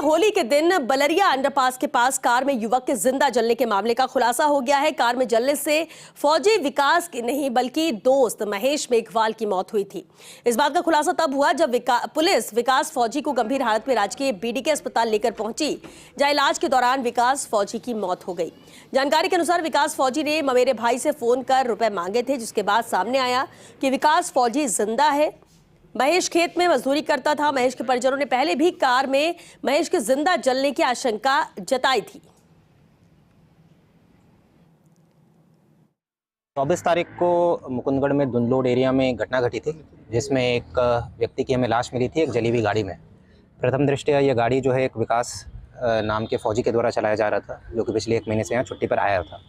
होली के दिन बलरिया अंडरपास के पास कार में युवक के जिंदा जलने के मामले का खुलासा हो गया है। कार में जलने से फौजी विकास की नहीं बल्कि दोस्त महेश मेघवाल की मौत हुई थी। इस बात का खुलासा तब हुआ जब पुलिस विकास फौजी को गंभीर हालत में राजकीय बीडीके अस्पताल लेकर पहुंची, जहां इलाज के दौरान विकास फौजी की मौत हो गई। जानकारी के अनुसार विकास फौजी ने ममेरे भाई से फोन कर रुपए मांगे थे, जिसके बाद सामने आया कि विकास फौजी जिंदा है। महेश खेत में मजदूरी करता था। महेश के परिजनों ने पहले भी कार में महेश के जिंदा जलने की आशंका जताई थी। 24 तारीख को मुकुंदगढ़ में दुंदलोड एरिया में घटना घटी थी, जिसमें एक व्यक्ति की हमें लाश मिली थी एक जली हुई गाड़ी में। प्रथम दृष्टया ये गाड़ी जो है एक विकास नाम के फौजी के द्वारा चलाया जा रहा था, जो कि पिछले 1 महीने से यहाँ छुट्टी पर आया था।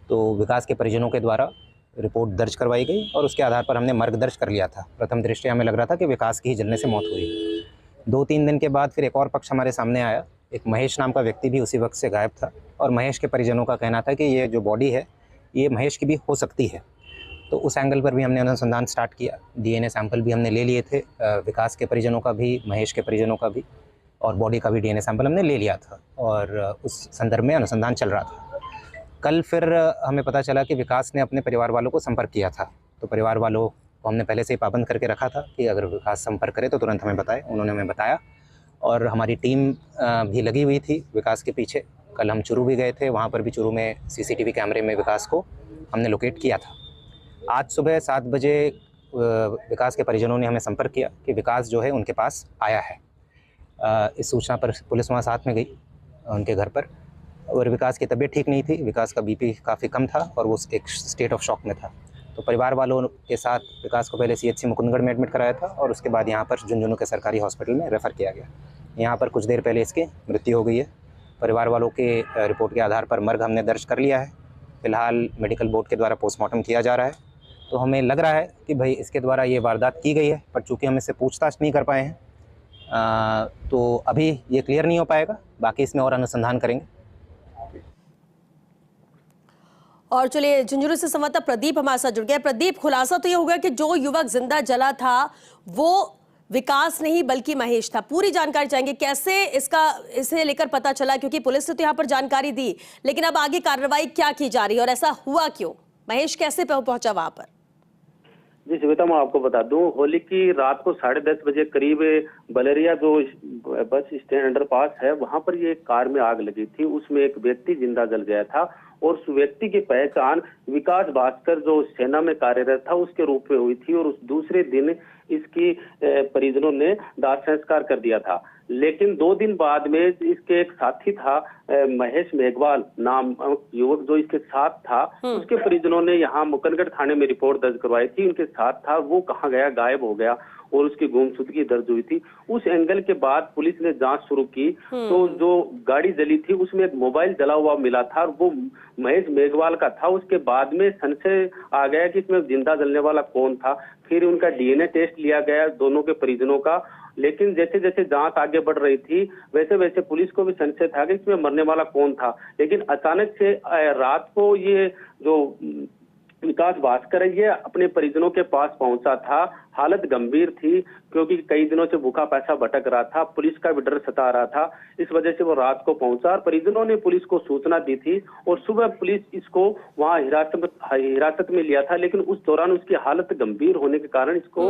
तो विकास के परिजनों के द्वारा रिपोर्ट दर्ज करवाई गई और उसके आधार पर हमने मर्ग दर्ज कर लिया था। प्रथम दृष्टया हमें लग रहा था कि विकास की ही जलने से मौत हुई। 2-3 दिन के बाद फिर एक और पक्ष हमारे सामने आया। एक महेश नाम का व्यक्ति भी उसी वक्त से गायब था और महेश के परिजनों का कहना था कि ये जो बॉडी है ये महेश की भी हो सकती है। तो उस एंगल पर भी हमने अनुसंधान स्टार्ट किया। DNA सैंपल भी हमने ले लिए थे, विकास के परिजनों का भी, महेश के परिजनों का भी, और बॉडी का भी DNA सैंपल हमने ले लिया था और उस संदर्भ में अनुसंधान चल रहा था। कल फिर हमें पता चला कि विकास ने अपने परिवार वालों को संपर्क किया था। तो परिवार वालों को हमने पहले से ही पाबंद करके रखा था कि अगर विकास संपर्क करे तो तुरंत हमें बताए। उन्होंने हमें बताया और हमारी टीम भी लगी हुई थी विकास के पीछे। कल हम चुरू भी गए थे, वहाँ पर भी चुरू में CCTV कैमरे में विकास को हमने लोकेट किया था। आज सुबह 7 बजे विकास के परिजनों ने हमें संपर्क किया कि विकास जो है उनके पास आया है। इस सूचना पर पुलिस वहाँ साथ में गई उनके घर पर, और विकास की तबीयत ठीक नहीं थी। विकास का BP काफ़ी कम था और वो एक स्टेट ऑफ शॉक में था। तो परिवार वालों के साथ विकास को पहले CHC मुकुंदगढ़ में एडमिट कराया था और उसके बाद यहाँ पर झुंझुनू के सरकारी हॉस्पिटल में रेफ़र किया गया। यहाँ पर कुछ देर पहले इसकी मृत्यु हो गई है। परिवार वालों के रिपोर्ट के आधार पर मर्ग हमने दर्ज कर लिया है। फिलहाल मेडिकल बोर्ड के द्वारा पोस्टमार्टम किया जा रहा है। तो हमें लग रहा है कि भाई इसके द्वारा ये वारदात की गई है, पर चूँकि हम इससे पूछताछ नहीं कर पाए हैं तो अभी ये क्लियर नहीं हो पाएगा। बाकी इसमें और अनुसंधान करेंगे। और चलिए, झुंझुनू से संवाददाता प्रदीप हमारे साथ जुड़ गया। प्रदीप, खुलासा तो ये होगा कि जो युवक जिंदा जला था वो विकास नहीं बल्कि महेश था। पूरी जानकारी चाहेंगे, कैसे इसे लेकर पता चला? क्योंकि पुलिस ने तो यहाँ पर जानकारी दी, लेकिन अब आगे कार्रवाई क्या की जा रही है और ऐसा हुआ क्यों? महेश कैसे पहुंचा वहां पर? जी श्वेता, मैं आपको बता दूं, होली की रात को 10:30 बजे करीब बलरिया जो बस स्टैंड अंडरपास है वहां पर ये कार में आग लगी थी। उसमें एक व्यक्ति जिंदा जल गया था और उस व्यक्ति की पहचान विकास भास्कर जो सेना में कार्यरत था उसके रूप में हुई थी और उस दूसरे दिन इसकी परिजनों ने दाह संस्कार कर दिया था। लेकिन 2 दिन बाद में इसके एक साथी था महेश मेघवाल नाम युवक जो इसके साथ था, उसके परिजनों ने यहाँ मुकुंदगढ़ थाने में रिपोर्ट दर्ज करवाई थी। उनके साथ था, वो कहाँ गया, गायब हो गया और उसकी गुमशुदगी दर्ज हुई थी। उस एंगल के बाद पुलिस ने जांच शुरू की तो जो गाड़ी जली थी उसमें एक मोबाइल जला हुआ मिला था और वो महेश मेघवाल का था। उसके बाद में संशय आ गया कि इसमें जिंदा जलने वाला कौन था। फिर उनका DNA टेस्ट लिया गया दोनों के परिजनों का, लेकिन जैसे जैसे जांच आगे बढ़ रही थी वैसे वैसे पुलिस को भी संशय था कि इसमें मरने वाला कौन था। लेकिन अचानक से रात को ये जो विकास भास्कर है ये अपने परिजनों के पास पहुंचा था। हालत गंभीर थी क्योंकि कई दिनों से भूखा प्यासा भटक रहा था, पुलिस का भी डर सता रहा था। इस वजह से वो रात को पहुंचा और परिजनों ने पुलिस को सूचना दी थी और सुबह पुलिस इसको वहां हिरासत में लिया था। लेकिन उस दौरान उसकी हालत गंभीर होने के कारण इसको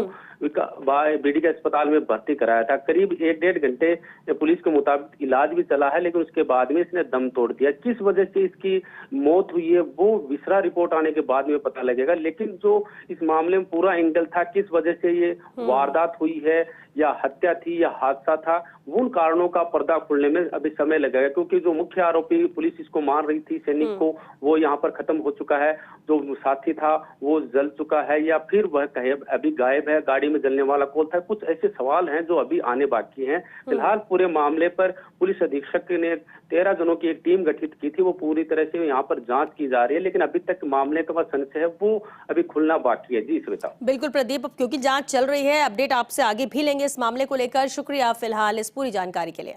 BDK अस्पताल में भर्ती कराया था। करीब 1-1.5 घंटे पुलिस के मुताबिक इलाज भी चला है, लेकिन उसके बाद में इसने दम तोड़ दिया। किस वजह से इसकी मौत हुई है वो विसरा रिपोर्ट आने के बाद में पता लगेगा। लेकिन जो इस मामले में पूरा एंगल था, किस वजह से ये वारदात हुई है या हत्या थी या हादसा था, उन कारणों का पर्दा खुलने में अभी समय लगेगा। क्योंकि जो मुख्य आरोपी पुलिस इसको मार रही थी सैनिक को, वो यहाँ पर खत्म हो चुका है। जो साथी था वो जल चुका है या फिर वह अभी गायब है। गाड़ी में जलने वाला कौन था? कुछ ऐसे सवाल हैं जो अभी आने बाकी हैं। फिलहाल पूरे मामले पर पुलिस अधीक्षक ने 13 जनों की एक टीम गठित की थी। वो पूरी तरह से यहाँ पर जांच की जा रही है, लेकिन अभी तक मामले का संशय है वो अभी खुलना बाकी है। जी श्वेता। बिल्कुल प्रदीप, क्योंकि जांच चल रही है, अपडेट आपसे आगे भी लेंगे इस मामले को लेकर। शुक्रिया फिलहाल इस पूरी जानकारी के लिए।